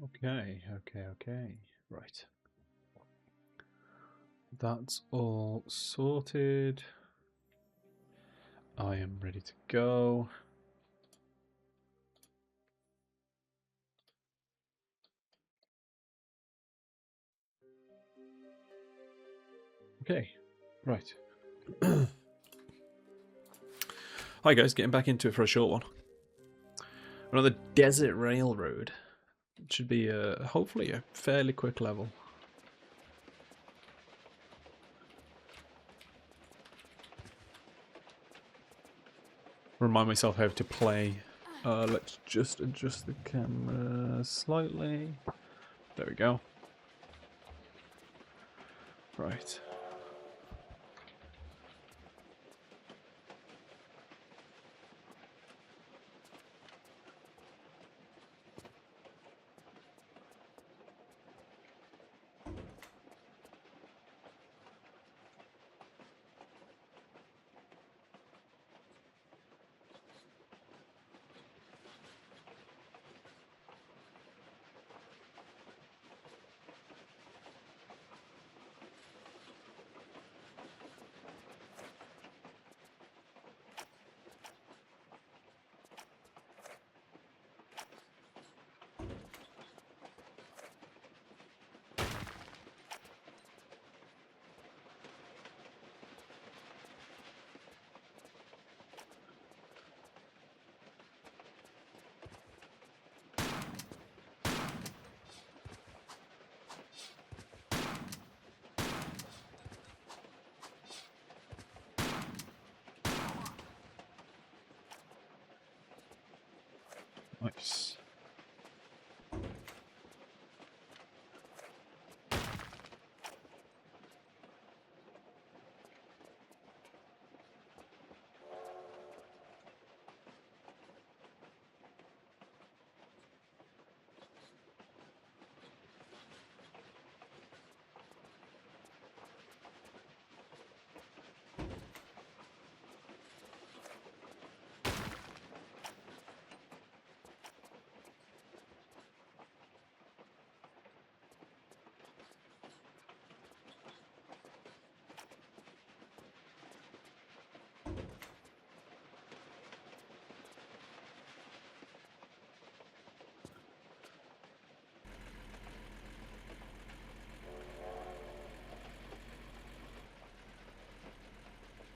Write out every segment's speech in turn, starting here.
Okay, okay. Right. That's all sorted. I am ready to go. Okay, right. Hi guys, getting back into it for a short one. We're on the Desert Railroad. It should be hopefully a fairly quick level. Remind myself how to play. Let's just adjust the camera slightly. There we go. Right. Nice.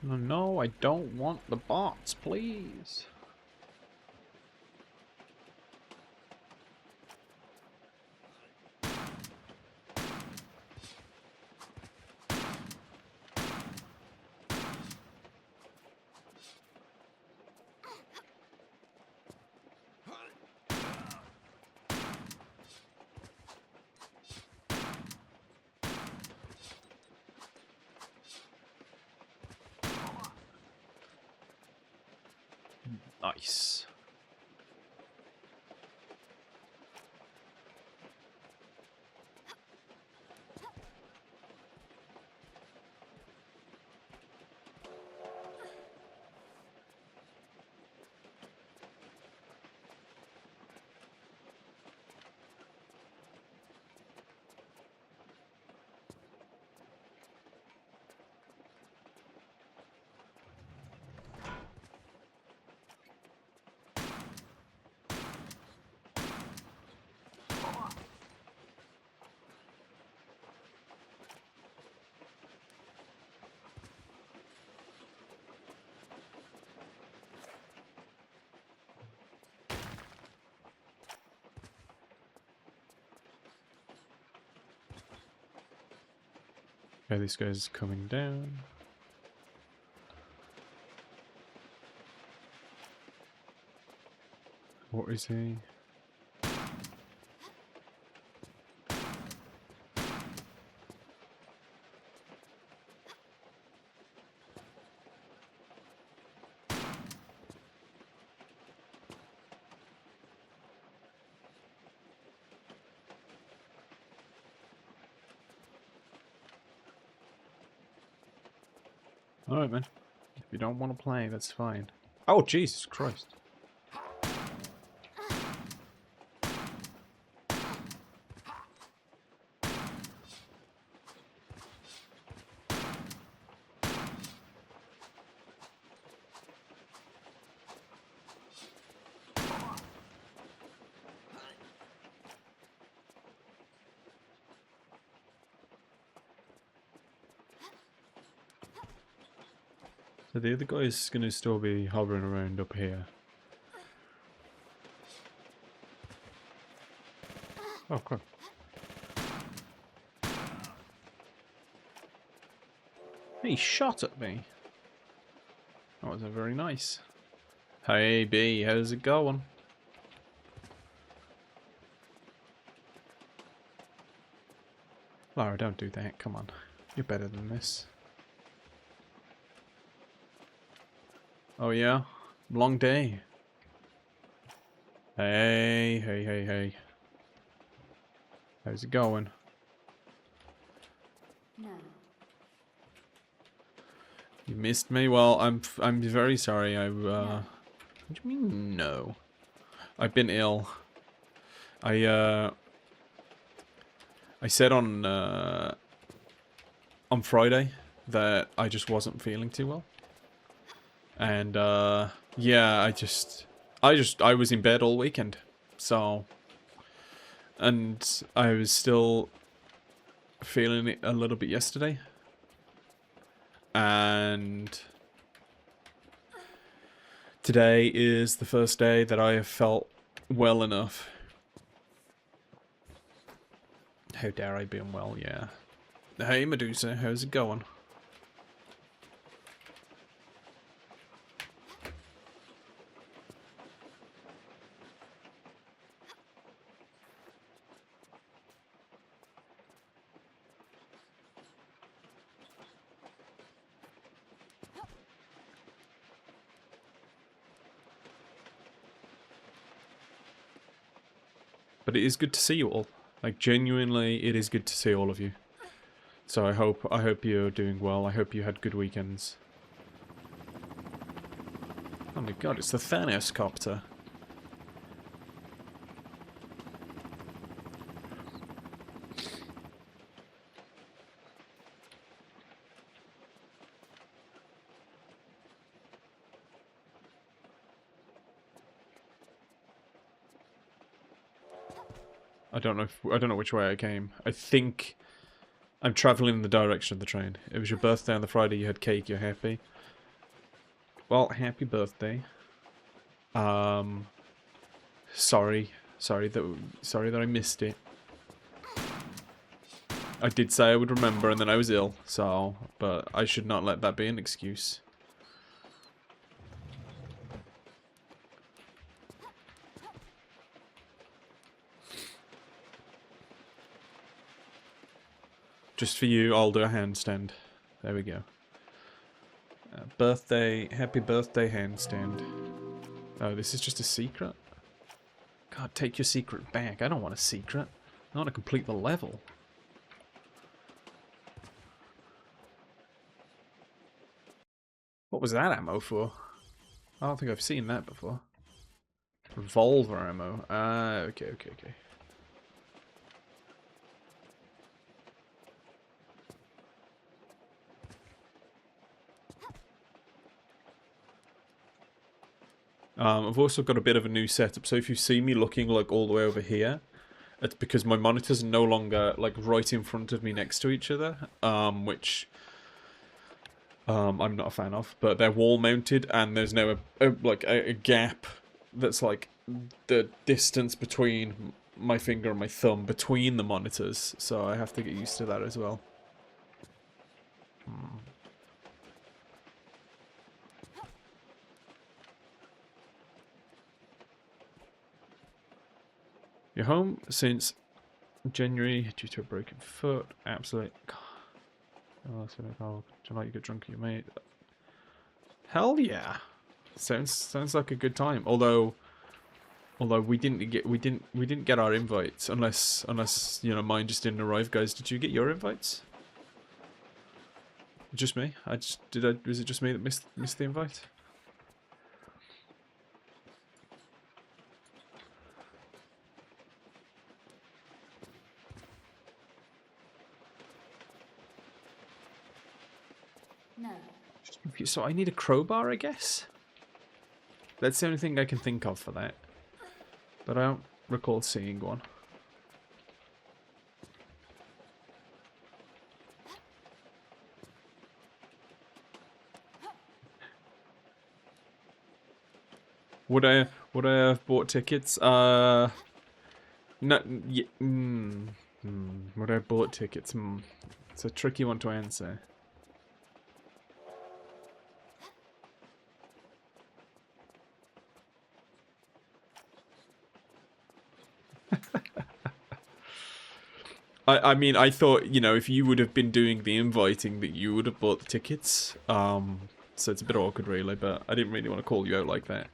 No, no, I don't want the bots, please. Nice. Okay, this guy's coming down. What is he? Alright, man. If you don't want to play, that's fine. Oh, Jesus Christ. So the other guy is going to still be hovering around up here. Oh, crap. He shot at me. That wasn't very nice. Hey, B, how's it going? Lara, don't do that. Come on. You're better than this. Oh, yeah? Long day. Hey, hey, hey, hey. How's it going? No. You missed me? Well, I'm very sorry. No. What do you mean no? I've been ill. I said on Friday that I just wasn't feeling too well. And yeah, I was in bed all weekend. So, and I was still feeling it a little bit yesterday. And today is the first day that I have felt well enough. How dare I be unwell, yeah. Hey Medusa, how's it going? But it is good to see you all. Like, genuinely, it is good to see all of you. So I hope you're doing well. I hope you had good weekends. Oh my god, it's the Thanos copter. I don't know which way I came. I think I'm traveling in the direction of the train. It was your birthday on the Friday, you had cake, you're happy. Well, happy birthday. Sorry that I missed it. I did say I would remember and then I was ill, so, but I should not let that be an excuse. Just for you, I'll do a handstand. There we go. Happy birthday handstand. Oh, this is just a secret? God, take your secret back. I don't want a secret. I want to complete the level. What was that ammo for? I don't think I've seen that before. Revolver ammo. Okay. I've also got a bit of a new setup, so if you see me looking like all the way over here, it's because my monitors are no longer like right in front of me next to each other, which I'm not a fan of, but they're wall mounted and there's now a gap that's like the distance between my finger and my thumb between the monitors, so I have to get used to that as well. You're home since January due to a broken foot. Absolute. Oh, tonight you get drunk with your mate. Hell yeah! Sounds like a good time. Although we didn't get our invites unless you know mine just didn't arrive. Guys, did you get your invites? Just me? Was it just me that missed the invite? No. So I need a crowbar, I guess? That's the only thing I can think of for that. But I don't recall seeing one. Would I have bought tickets? No. Would I have bought tickets? It's a tricky one to answer. I mean, I thought, you know, if you would have been doing the inviting, that you would have bought the tickets. So it's a bit awkward, really, but I didn't really want to call you out like that.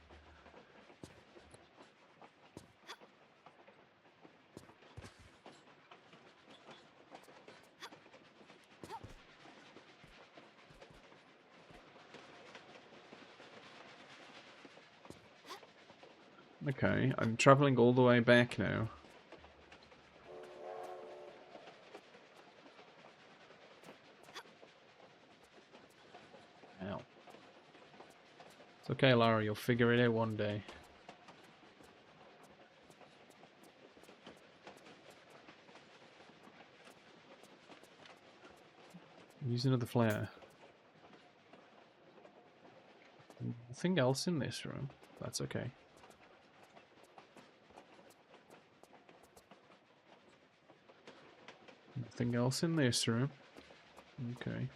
Okay, I'm traveling all the way back now. Ow. It's okay, Lara, you'll figure it out one day. Use another flare. Nothing else in this room. That's okay. Nothing else in this room. Okay.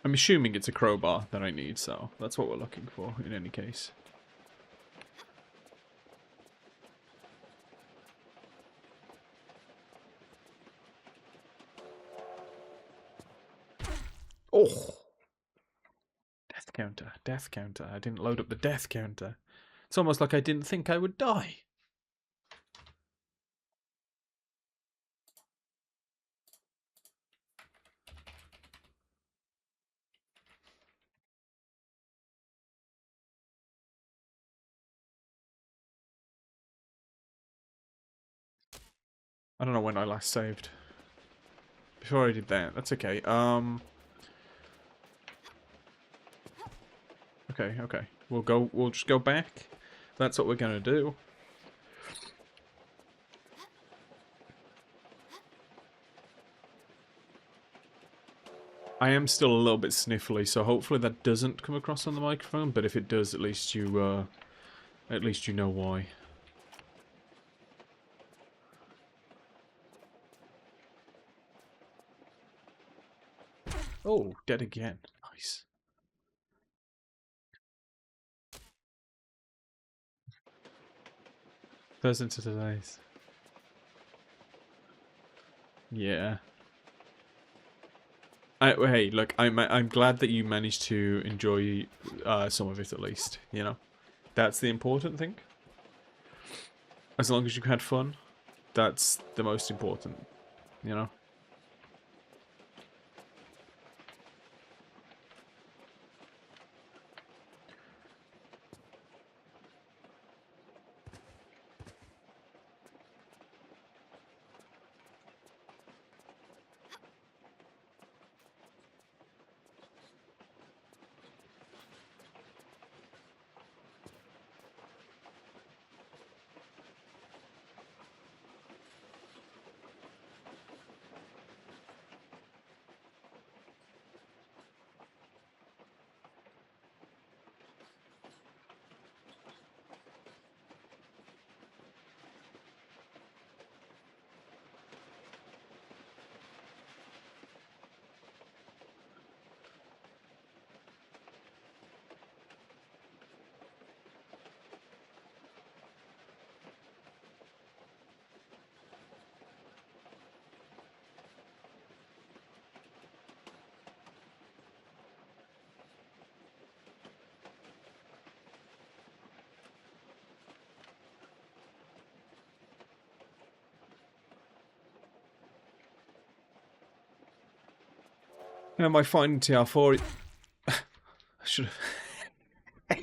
I'm assuming it's a crowbar that I need, so that's what we're looking for in any case. Oh! Death counter, death counter. I didn't load up the death counter. It's almost like I didn't think I would die. I don't know when I last saved. Before I did that, that's okay. Okay. We'll just go back. That's what we're gonna do. I am still a little bit sniffly, so hopefully that doesn't come across on the microphone, but if it does, at least you know why. Oh, dead again. Nice. Thursday to today's. Yeah. Hey, look, I'm glad that you managed to enjoy some of it at least. You know, that's the important thing. As long as you had fun, that's the most important. You know. Yeah, my finding TR4. I should have. I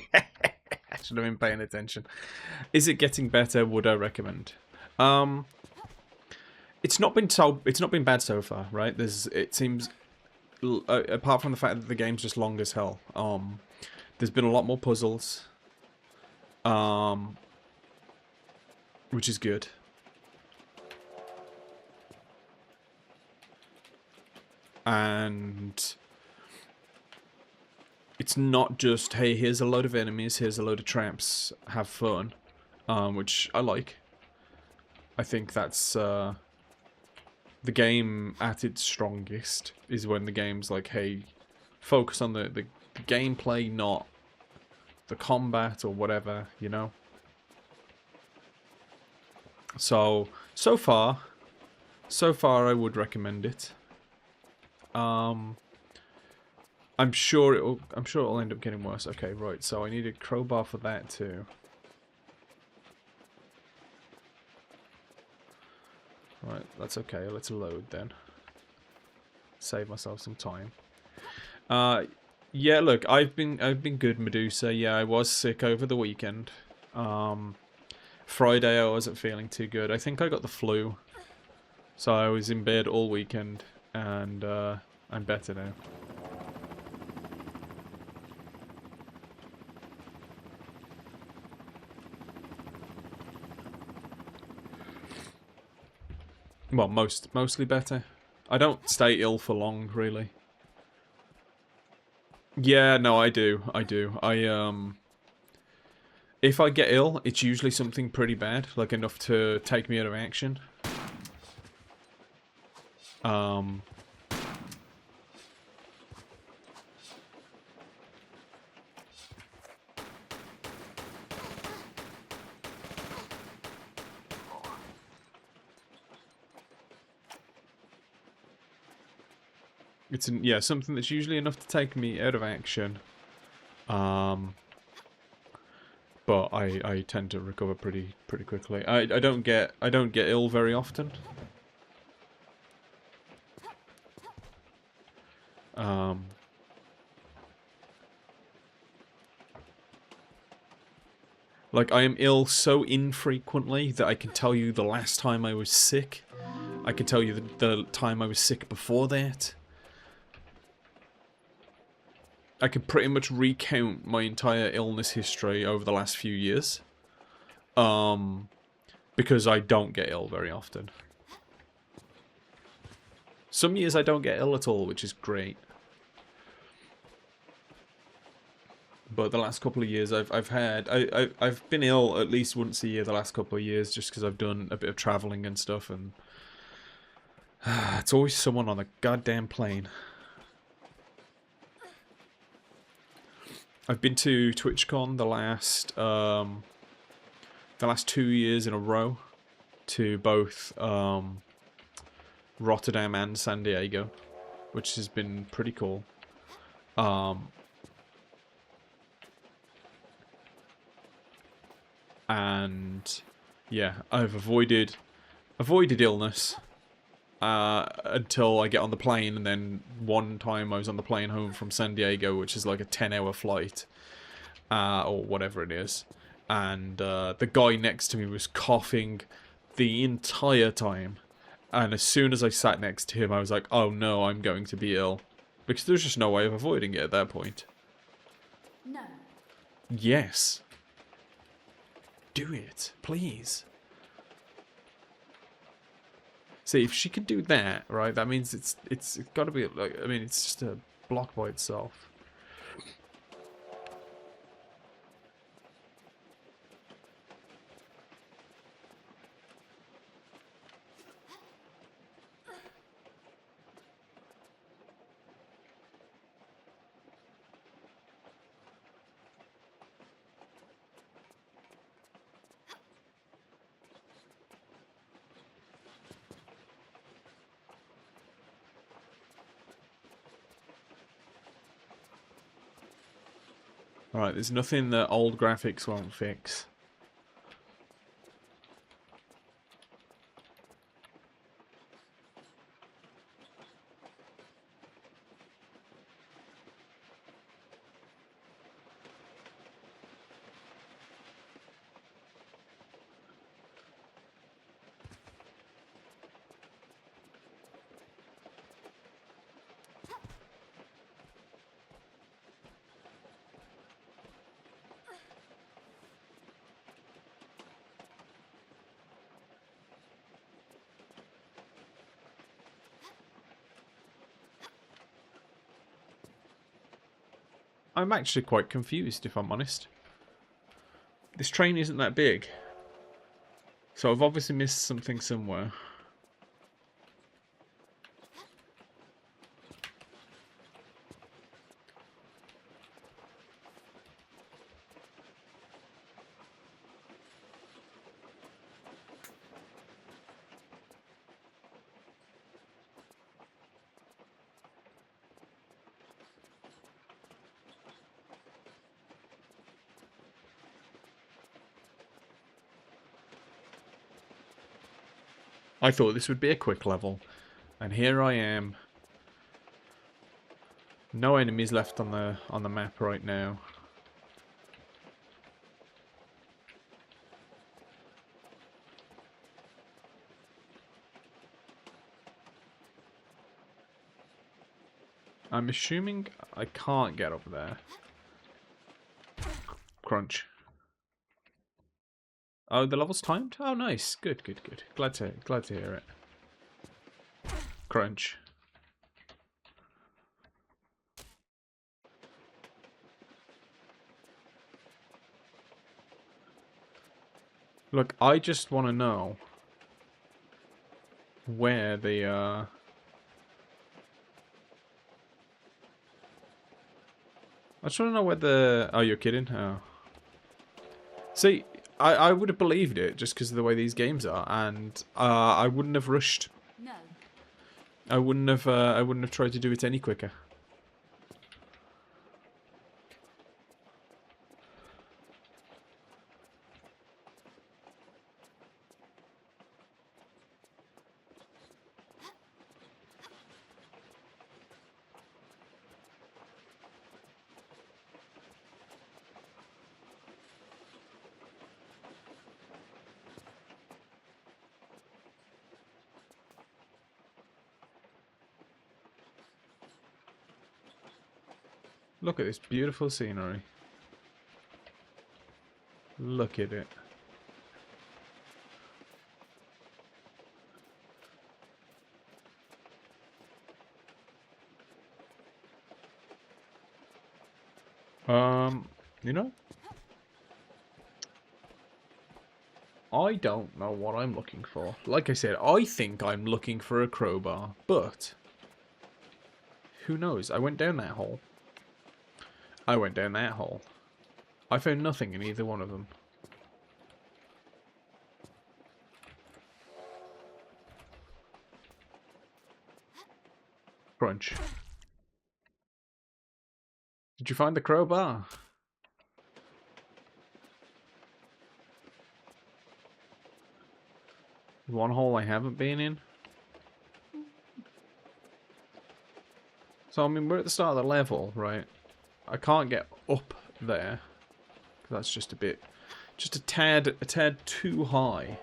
should have been paying attention. Is it getting better? Would I recommend? It's not been bad so far, right? It seems, apart from the fact that the game's just long as hell. There's been a lot more puzzles. Which is good. And it's not just, hey, here's a load of enemies, here's a load of traps, have fun, which I like. I think that's the game at its strongest is when the game's like, hey, focus on the gameplay, not the combat or whatever, you know? So far I would recommend it. I'm sure it'll end up getting worse. Okay, right, so I need a crowbar for that too. Right, that's okay, let's load then. Save myself some time. Yeah, look, I've been good, Medusa. Yeah, I was sick over the weekend. Friday I wasn't feeling too good. I think I got the flu. So I was in bed all weekend, and I'm better now. Well, mostly better. I don't stay ill for long, really. Yeah, no, I do. If I get ill, it's usually something pretty bad, like enough to take me out of action. It's yeah, something that's usually enough to take me out of action. But I tend to recover pretty quickly. I don't get ill very often. Like, I am ill so infrequently that I can tell you the last time I was sick. I can tell you the time I was sick before that. I can pretty much recount my entire illness history over the last few years. Because I don't get ill very often. Some years I don't get ill at all, which is great. But the last couple of years I've been ill at least once a year the last couple of years, just because I've done a bit of travelling and stuff, and it's always someone on the goddamn plane. I've been to TwitchCon the last 2 years in a row, to both Rotterdam and San Diego, which has been pretty cool. And yeah, I've avoided illness until I get on the plane, and then one time I was on the plane home from San Diego, which is like a 10-hour flight, or whatever it is, and the guy next to me was coughing the entire time, and as soon as I sat next to him I was like, oh no, I'm going to be ill, because there's just no way of avoiding it at that point. No. Yes. Do it, please. See, if she can do that, right, that means it's got to be, like, I mean, it's just a block by itself. Alright, there's nothing that old graphics won't fix. I'm actually quite confused, if I'm honest. This train isn't that big. So I've obviously missed something somewhere. I thought this would be a quick level. And here I am. No enemies left on the map right now. I'm assuming I can't get up there. Crunch. Oh, the level's timed? Oh, nice. Good, good, good. Glad to hear it. Crunch. Look, I just want to know where the I just want to know where the... Oh, you're kidding? Oh. See, I would have believed it just because of the way these games are, and I wouldn't have rushed. No. I wouldn't have tried to do it any quicker. Look at this beautiful scenery. Look at it. You know, I don't know what I'm looking for. Like I said, I think I'm looking for a crowbar, but who knows? I went down that hole. I went down that hole. I found nothing in either one of them. Crunch. Did you find the crowbar? One hole I haven't been in. So, I mean, we're at the start of the level, right? I can't get up there. That's just a bit... Just a tad too high.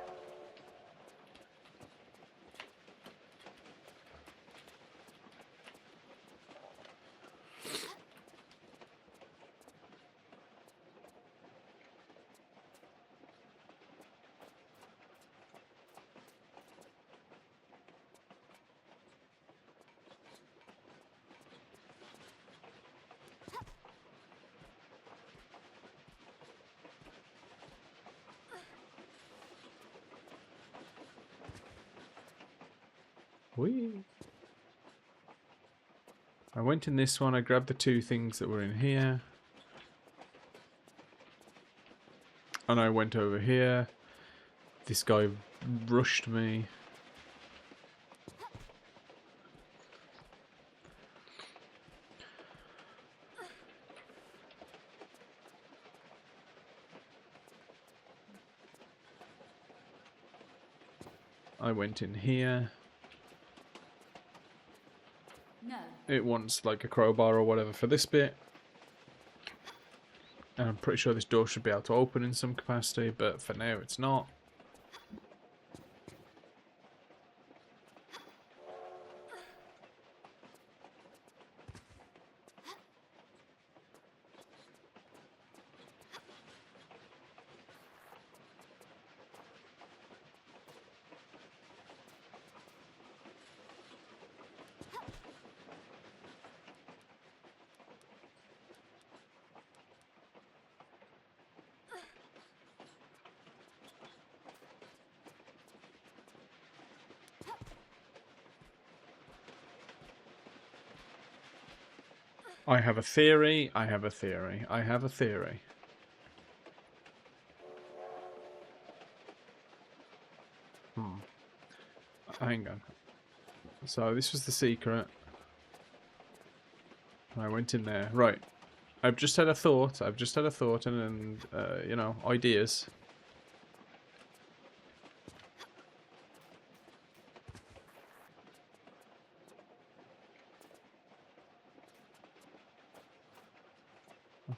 Whee! I went in this one, I grabbed the two things that were in here. And I went over here. This guy rushed me. I went in here. No. It wants like a crowbar or whatever for this bit. And I'm pretty sure this door should be able to open in some capacity, but for now it's not. I have a theory. I have a theory. I have a theory. Hang on. So this was the secret. I went in there. Right. I've just had a thought. I've just had a thought and you know, ideas.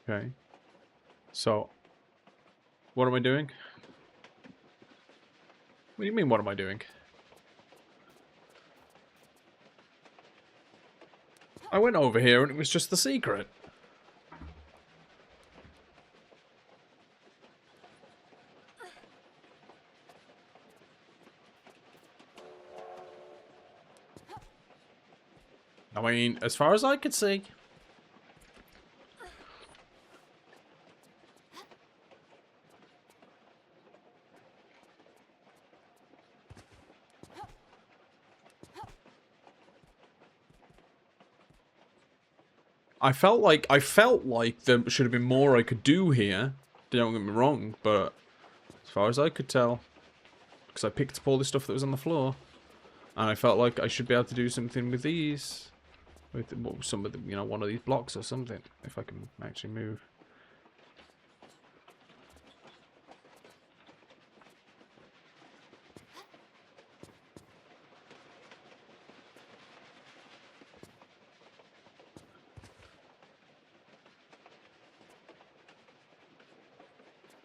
Okay. So, what am I doing? What do you mean, what am I doing? I went over here and it was just the secret. I mean, as far as I could see. I felt like there should have been more I could do here. Don't get me wrong, but as far as I could tell, because I picked up all the stuff that was on the floor, and I felt like I should be able to do something with these, with some of the, you know, one of these blocks or something, if I can actually move.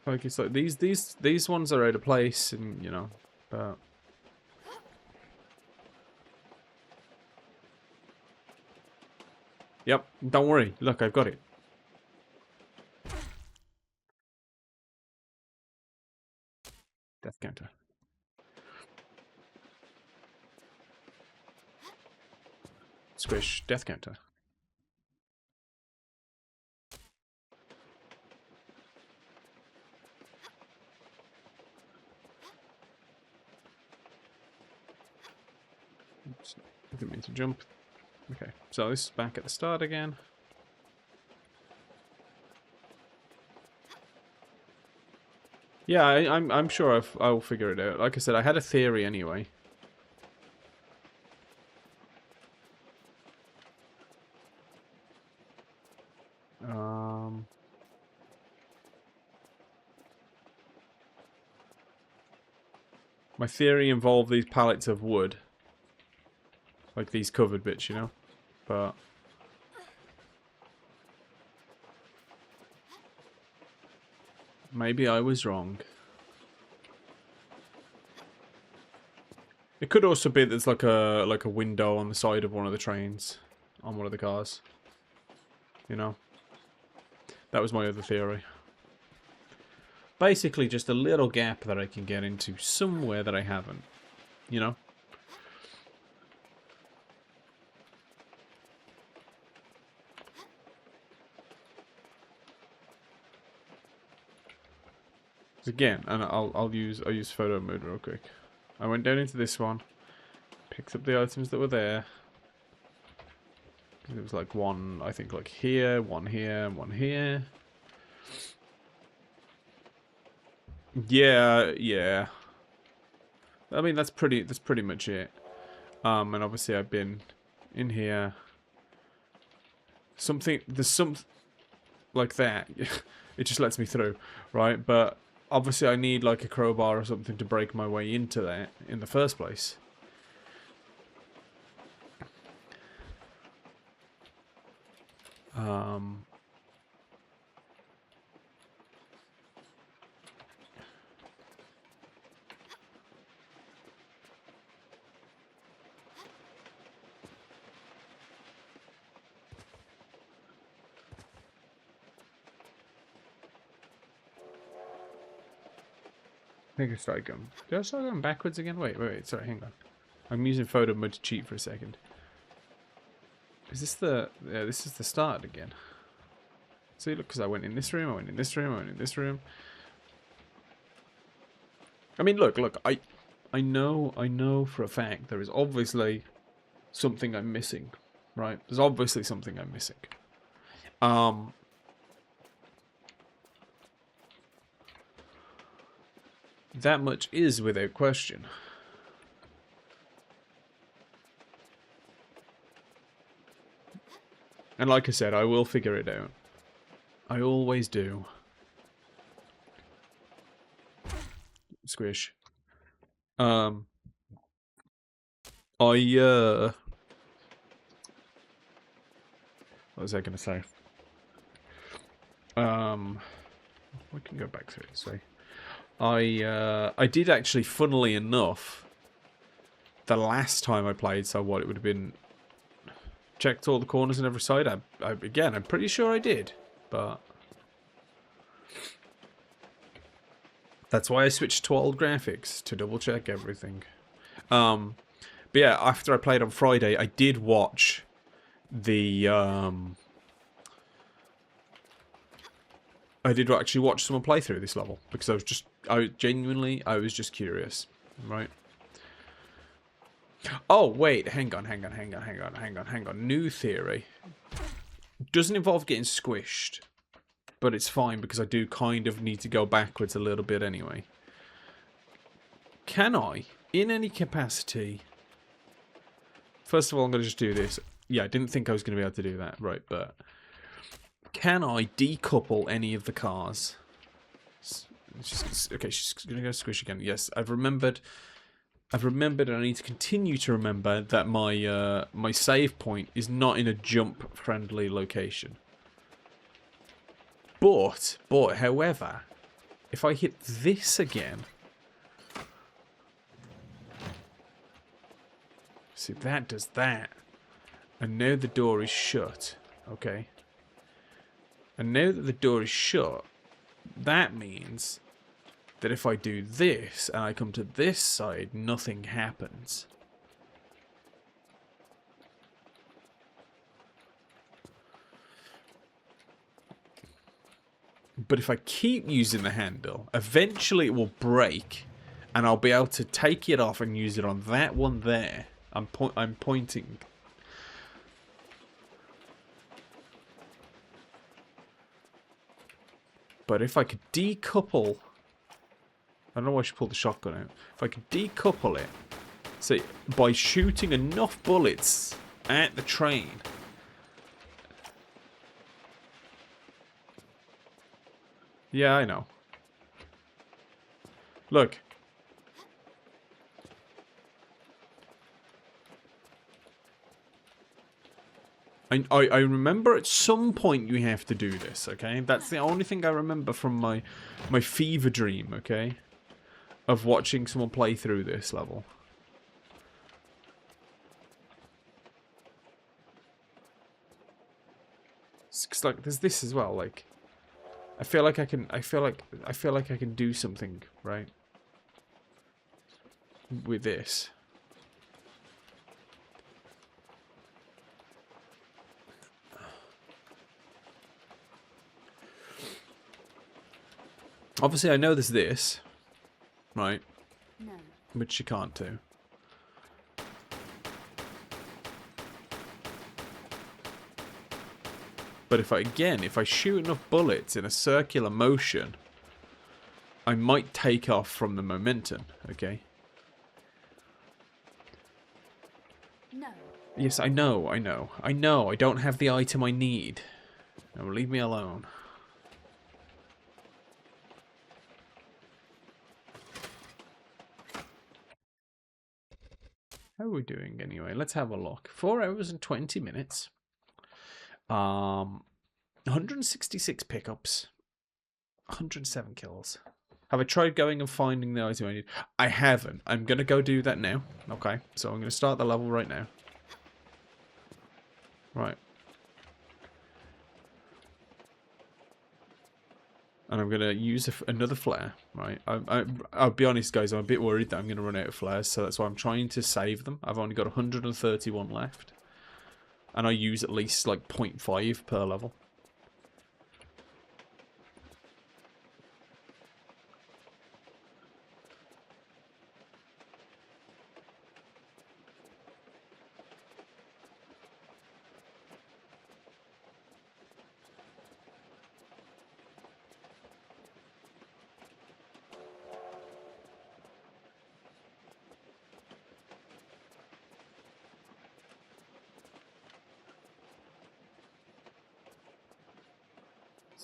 Like it's like these ones are out of place, and you know, but yep, don't worry. Look, I've got it. Death counter. Squish. Death counter. Oops. I didn't mean to jump. Okay, so this is back at the start again. Yeah, I'm sure I'll figure it out. Like I said, I had a theory anyway. My theory involved these pallets of wood, like these covered bits, you know. But maybe I was wrong. It could also be there's like a window on the side of one of the trains, on one of the cars. You know. That was my other theory. Basically just a little gap that I can get into somewhere that I haven't. You know? Again, and I'll use photo mode real quick. I went down into this one, picked up the items that were there. It was like one, I think, like here, and one here. Yeah, yeah. I mean, that's pretty much it. And obviously I've been in here. There's some like that. It just lets me through, right? But obviously I need like a crowbar or something to break my way into that in the first place. I think I started going. Did I start going backwards again? Wait. Sorry, hang on. I'm using photo mode to cheat for a second. Is this the... Yeah, this is the start again. See, look, because I went in this room, I went in this room, I went in this room. I mean, look, I know for a fact there is obviously something I'm missing, right? There's obviously something I'm missing. Um, that much is without question. And like I said, I will figure it out. I always do. Squish. What was I gonna say? We can go back to it, say. I did actually, funnily enough, the last time I played, so what, it would have been, checked all the corners on every side. Again, I'm pretty sure I did, but that's why I switched to old graphics, to double check everything. But yeah, after I played on Friday, I did watch the I did actually watch someone play through this level because I was just curious, right? Oh wait, hang on. New theory doesn't involve getting squished, but it's fine because I do kind of need to go backwards a little bit anyway. Can I, in any capacity? First of all, I'm going to just do this. Yeah, I didn't think I was going to be able to do that, right? But can I decouple any of the cars? Okay, she's going to go squish again. Yes, I've remembered, and I need to continue to remember that my my save point is not in a jump-friendly location. But, however, if I hit this again, see, that does that. And now the door is shut. Okay. And now that the door is shut, that means that if I do this and I come to this side, nothing happens. But if I keep using the handle, eventually it will break and I'll be able to take it off and use it on that one there. I'm pointing. But if I could decouple, I don't know why I should pull the shotgun out. If I could decouple it, so by shooting enough bullets at the train. Yeah, I know. Look. I remember at some point you have to do this, okay? That's the only thing I remember from my fever dream, okay? Of watching someone play through this level. Cause like there's this as well, like I feel like I can do something, right? With this. Obviously, I know there's this, right? No. Which you can't do. But if I shoot enough bullets in a circular motion, I might take off from the momentum, okay? No. Yes, I know. I don't have the item I need. Now leave me alone. How are we doing anyway? Let's have a look. 4 hours and 20 minutes. 166 pickups. 107 kills. Have I tried going and finding the item I need? I haven't. I'm going to go do that now. Okay, so I'm going to start the level right now. Right. And I'm going to use another flare, right? I'll be honest, guys, I'm a bit worried that I'm going to run out of flares, so that's why I'm trying to save them. I've only got 131 left. And I use at least, like, 0.5 per level.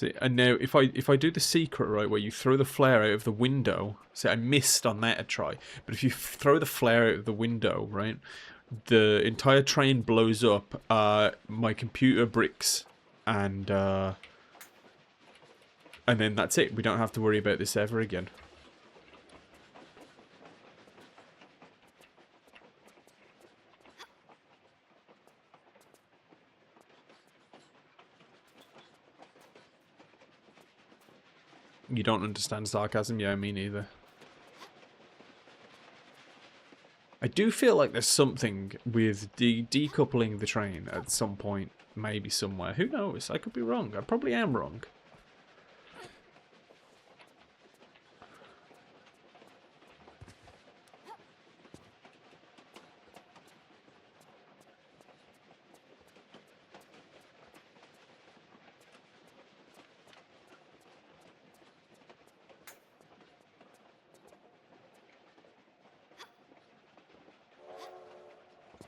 See, and now if I do the secret right, where you throw the flare out of the window, see, I missed on that a try. But if you throw the flare out of the window, right, the entire train blows up. My computer bricks, and then that's it. We don't have to worry about this ever again. You don't understand sarcasm? Yeah, me neither. I do feel like there's something with decoupling the train at some point, maybe somewhere. Who knows? I could be wrong. I probably am wrong.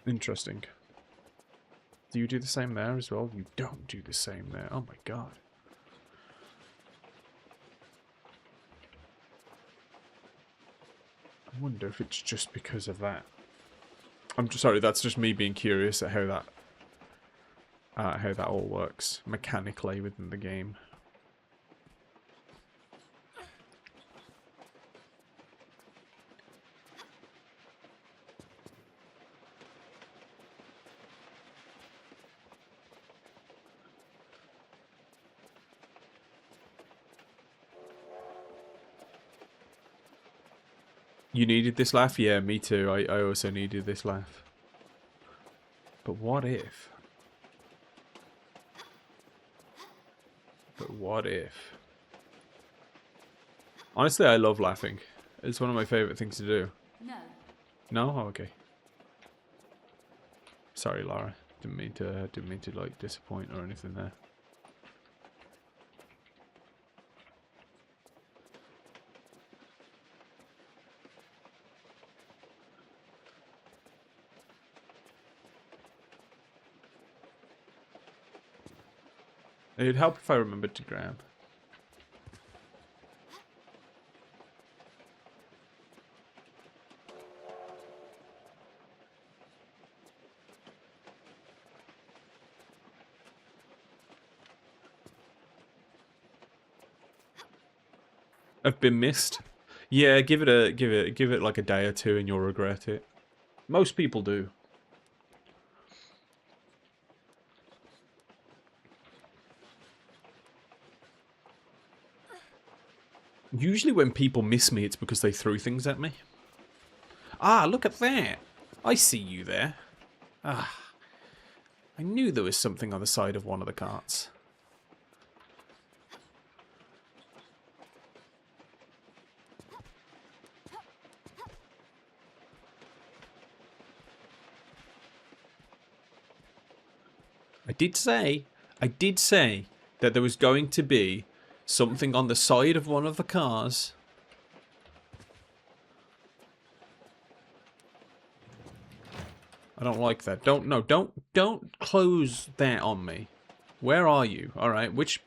Interesting. Do you do the same there as well? You don't do the same there. Oh my god. I wonder if it's just because of that. I'm just sorry, that's just me being curious at how that all works mechanically within the game. You needed this laugh? Yeah, me too. I also needed this laugh. But what if? But what if? Honestly, I love laughing. It's one of my favourite things to do. No. No? Oh, okay. Sorry, Lara. Didn't mean to like disappoint or anything there. It'd help if I remembered to grab. I've been missed. Yeah, give it like a day or two and you'll regret it. Most people do. Usually when people miss me, it's because they threw things at me. Ah, look at that. I see you there. Ah. I knew there was something on the side of one of the carts. I did say that there was going to be something on the side of one of the cars. I don't like that. Don't close that on me. Where are you? Alright, which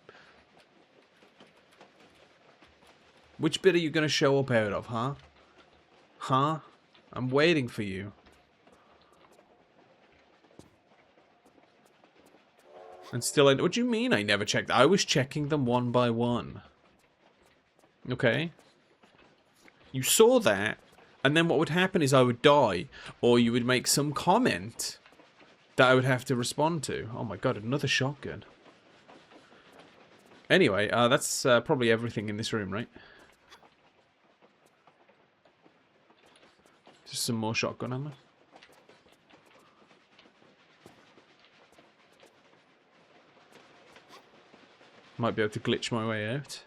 bit are you going to show up out of, huh? Huh? I'm waiting for you. And still, what do you mean I never checked? I was checking them one by one. Okay. You saw that, and then what would happen is I would die, or you would make some comment that I would have to respond to. Oh my god, another shotgun. Anyway, that's probably everything in this room, right? Just some more shotgun ammo. Might be able to glitch my way out.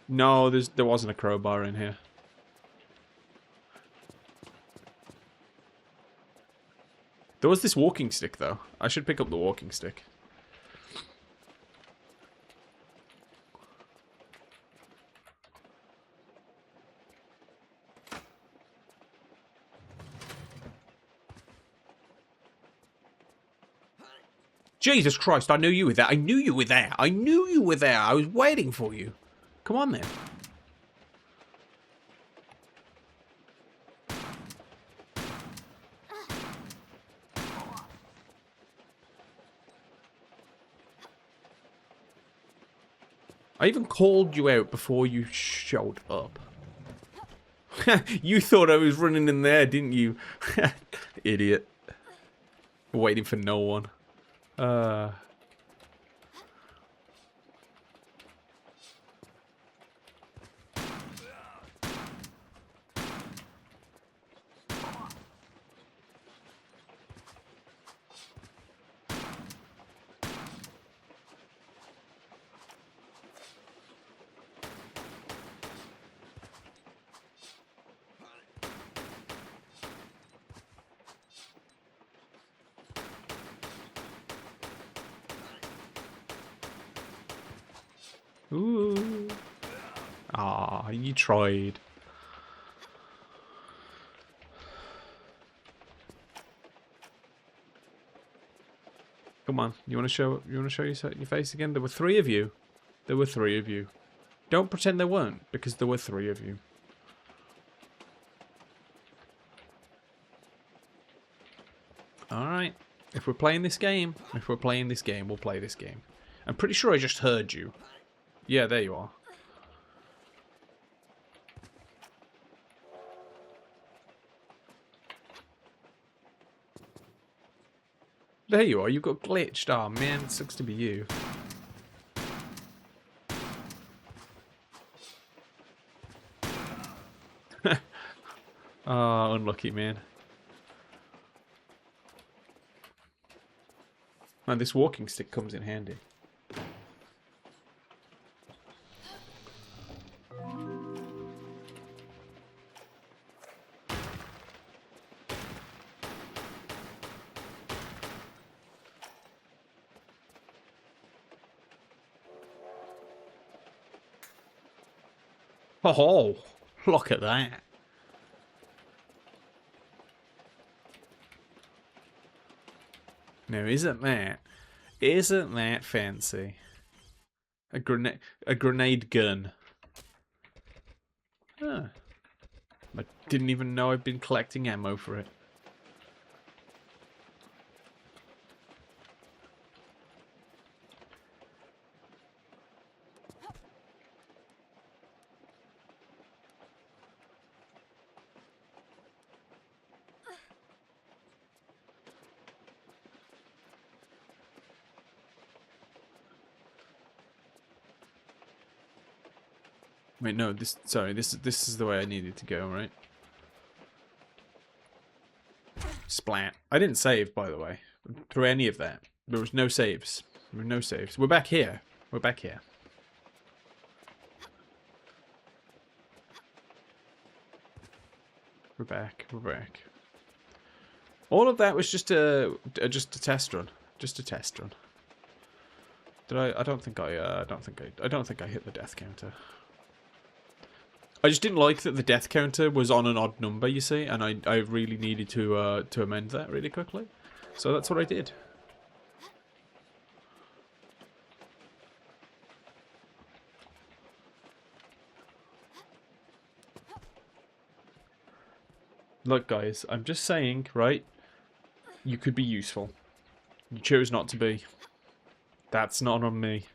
No, there wasn't a crowbar in here. There was this walking stick, though. I should pick up the walking stick. Jesus Christ, I knew you were there. I knew you were there. I knew you were there. I was waiting for you. Come on, then. I even called you out before you showed up. You thought I was running in there, didn't you? Idiot. Waiting for no one. Ooh. Ah, you tried. Come on, you want to show your face again? There were 3 of you. There were 3 of you. Don't pretend there weren't, because there were 3 of you. Alright. If we're playing this game, we'll play this game. I'm pretty sure I just heard you. Yeah, there you are. There you are, you got glitched. Oh man, it sucks to be you. Oh, unlucky man. Man, this walking stick comes in handy. Oh, look at that. Now, isn't that fancy? A grenade gun. Huh. I didn't even know I'd been collecting ammo for it. Wait, no, this is the way I needed to go, right? Splat. I didn't save, by the way, through any of that. There was no saves. There were no saves. We're back here. We're back here. We're back. We're back. All of that was just a test run. Just a test run. Did I? I don't think I hit the death counter. I just didn't like that the death counter was on an odd number, you see, and I really needed to amend that really quickly. So that's what I did. Look, guys, I'm just saying, right? You could be useful. You chose not to be. That's not on me.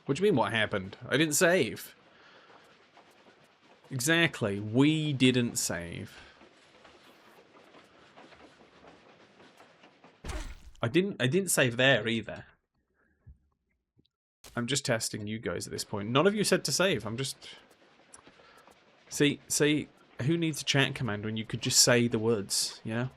What do you mean, what happened? I didn't save. Exactly. We didn't save. I didn't save there either. I'm just testing you guys at this point. None of you said to save. I'm just... See, who needs a chat command when you could just say the words, you know?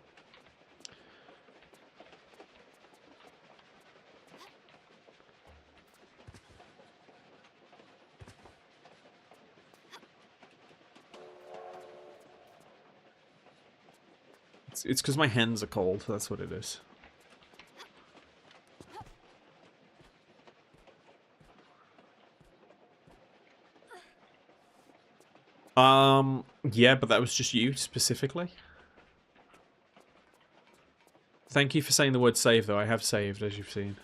It's because my hands are cold, that's what it is. Yeah, but that was just you, specifically. Thank you for saying the word save, though. I have saved, as you've seen.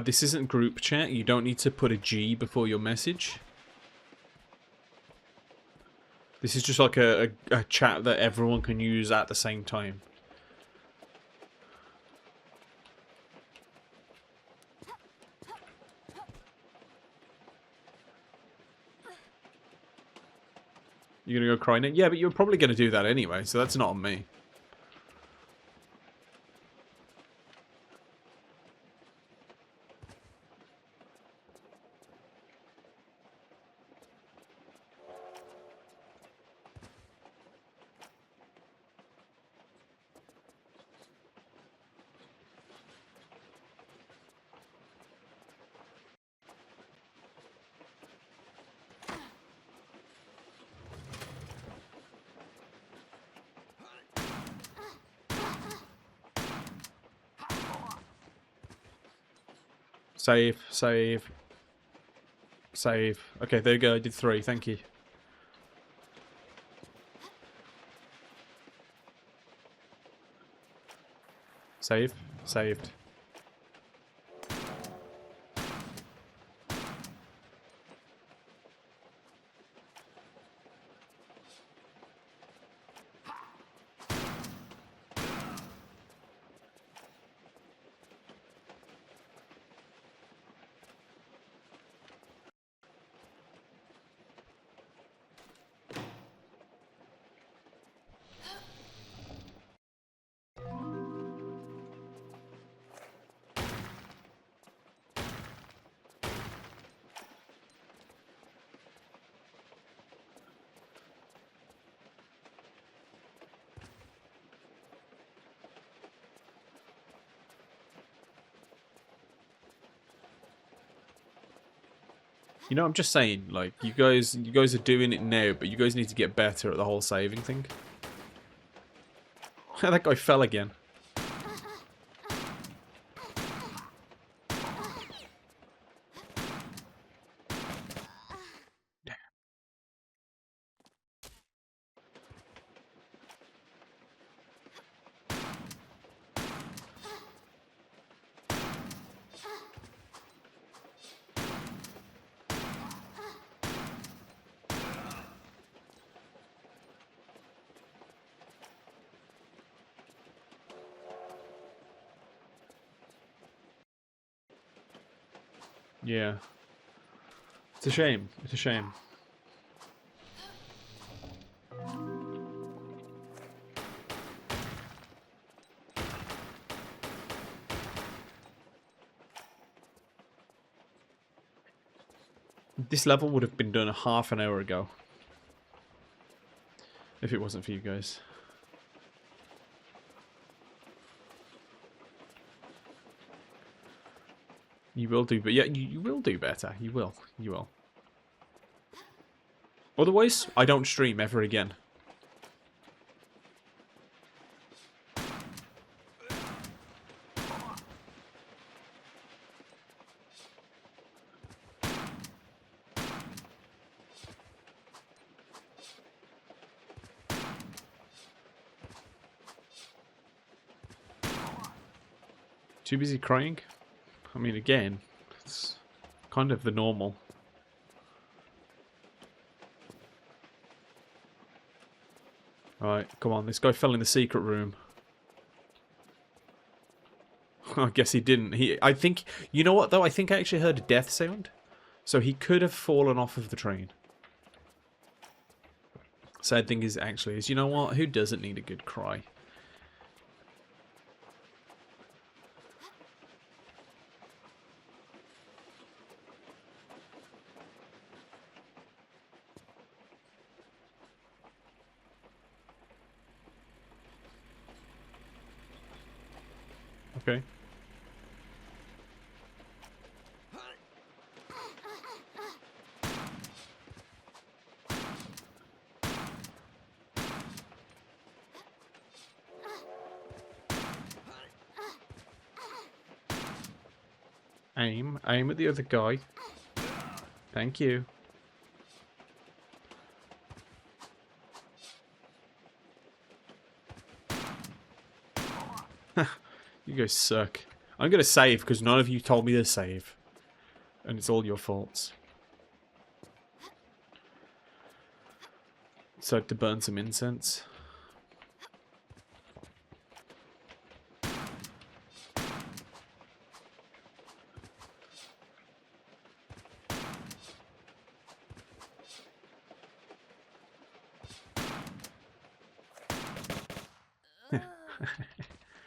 This isn't group chat. You don't need to put a G before your message. This is just like a chat that everyone can use at the same time. You're gonna go cry now? Yeah, but you're probably gonna do that anyway, so that's not on me. Save, save, save. Okay, there you go. I did 3. Thank you. Save, saved. You know, I'm just saying, like, you guys are doing it now, but you guys need to get better at the whole saving thing. That guy fell again. Yeah. It's a shame. It's a shame. This level would have been done half an hour ago. If it wasn't for you guys. You will do, but yeah, you will do better. You will. You will. Otherwise, I don't stream ever again. Too busy crying? I mean, again, it's kind of the normal. Alright, come on. This guy fell in the secret room. I guess he didn't. I think... You know what, though? I think I actually heard a death sound. So he could have fallen off of the train. Sad thing is, actually, is, you know what? Who doesn't need a good cry? Okay. Aim. Aim at the other guy. Thank you. You guys suck. I'm going to save because none of you told me to save. And it's all your faults. So to burn some incense.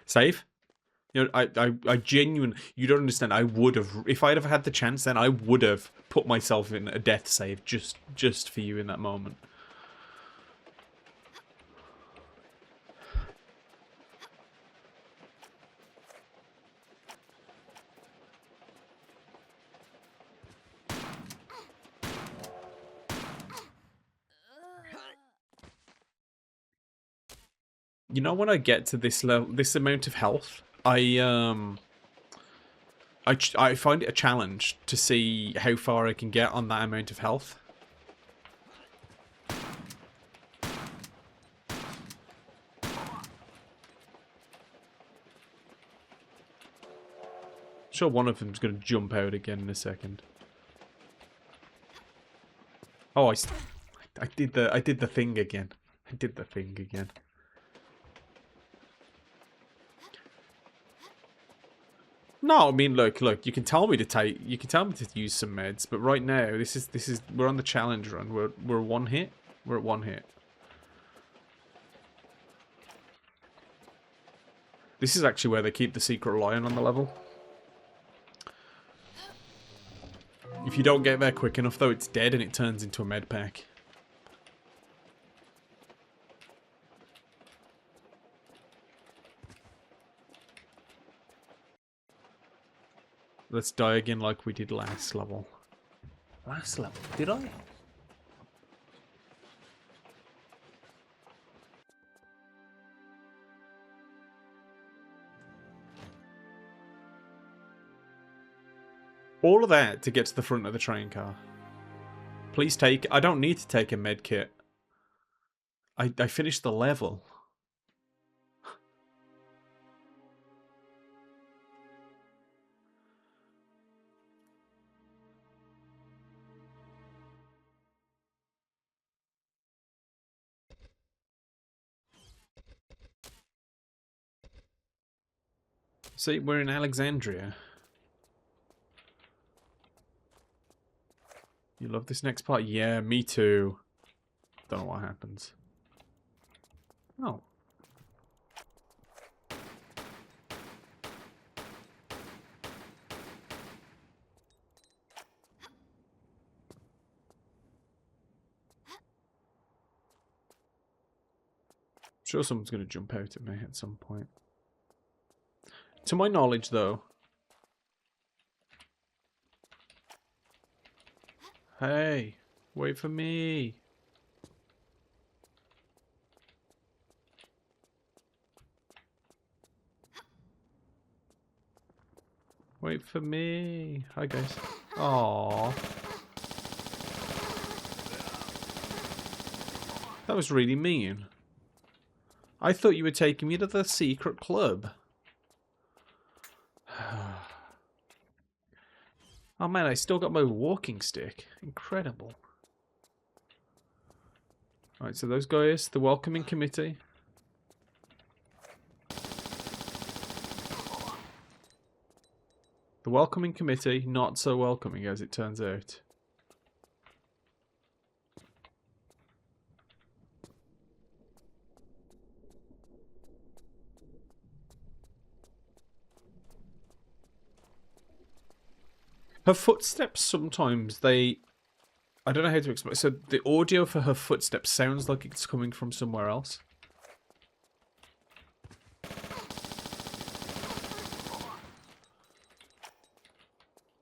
Save? You know, I genuinely, you don't understand. I would have, if I'd have had the chance, then I would have put myself in a death save just for you in that moment. You know, when I get to this level, this amount of health, I find it a challenge to see how far I can get on that amount of health. Sure, one of them's going to jump out again in a second. Oh, I did the thing again. I did the thing again. No, I mean, look. You can tell me to use some meds, but right now, we're on the challenge run. We're one hit. We're at one hit. This is actually where they keep the secret lion on the level. If you don't get there quick enough, though, it's dead and it turns into a med pack. Let's die again like we did last level. Last level? Did I? All of that to get to the front of the train car. Please take... I don't need to take a med kit. I finished the level. See, we're in Alexandria. You love this next part? Yeah, me too. Don't know what happens. Oh. Sure someone's going to jump out at me at some point. To my knowledge, though... Hey, wait for me. Wait for me. Hi, guys. Aww. That was really mean. I thought you were taking me to the secret club. Oh man, I still got my walking stick. Incredible. Alright, so those guys, the welcoming committee. The welcoming committee, not so welcoming as it turns out. Her footsteps sometimes, I don't know how to explain. So the audio for her footsteps sounds like it's coming from somewhere else.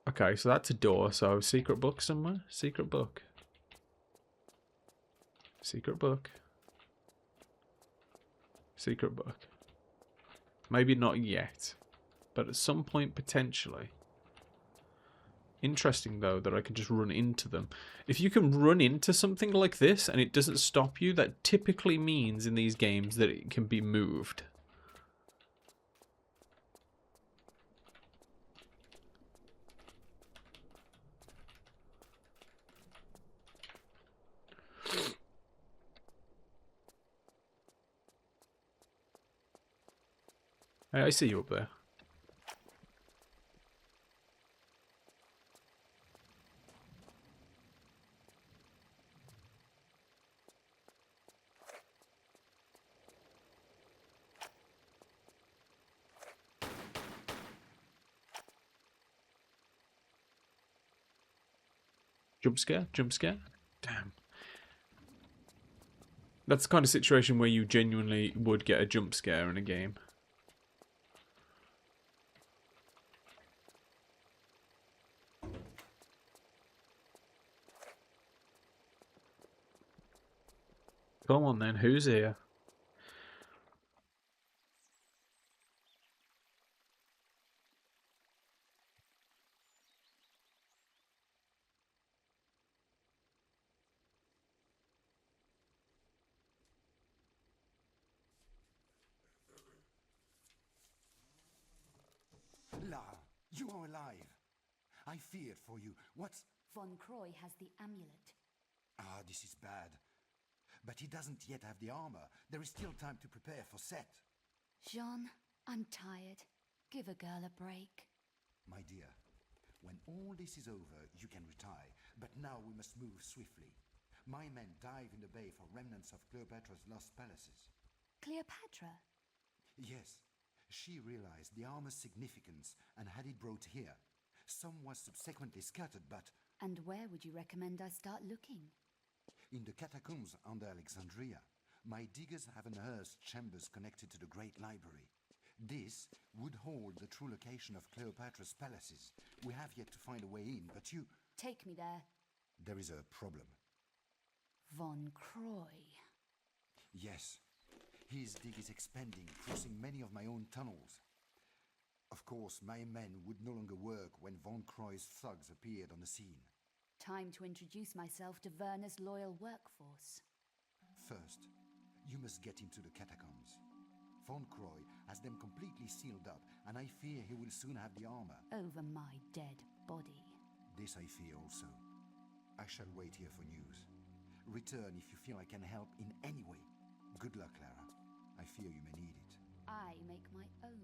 Okay, so that's a door. So secret book somewhere? Secret book. Secret book. Secret book. Maybe not yet. But at some point, potentially. interesting, though, that I can just run into them. If you can run into something like this and it doesn't stop you, that typically means in these games that it can be moved. Hey, I see you up there. Jump scare? Jump scare? Damn. That's the kind of situation where you genuinely would get a jump scare in a game. Come on then, who's here? Lara, you are alive. I feared for you. What's... Von Croy has the amulet. Ah, this is bad. But he doesn't yet have the armor. There is still time to prepare for set. Jean, I'm tired. Give a girl a break. My dear, when all this is over, you can retire. But now we must move swiftly. My men dive in the bay for remnants of Cleopatra's lost palaces. Cleopatra? Yes, she realized the armor's significance and had it brought here. Some was subsequently scattered, but... And where would you recommend I start looking? In the catacombs under Alexandria, my diggers have unearthed chambers connected to the Great Library. This would hold the true location of Cleopatra's palaces. We have yet to find a way in, but you... Take me there. There is a problem. Von Croy. Yes. His dig is expanding, crossing many of my own tunnels. Of course, my men would no longer work when Von Croy's thugs appeared on the scene. Time to introduce myself to Werner's loyal workforce. First, you must get into the catacombs. Von Croy has them completely sealed up, and I fear he will soon have the armor. Over my dead body. This I fear also. I shall wait here for news. Return if you feel I can help in any way. Good luck, Clara. I fear you may need it. I make my own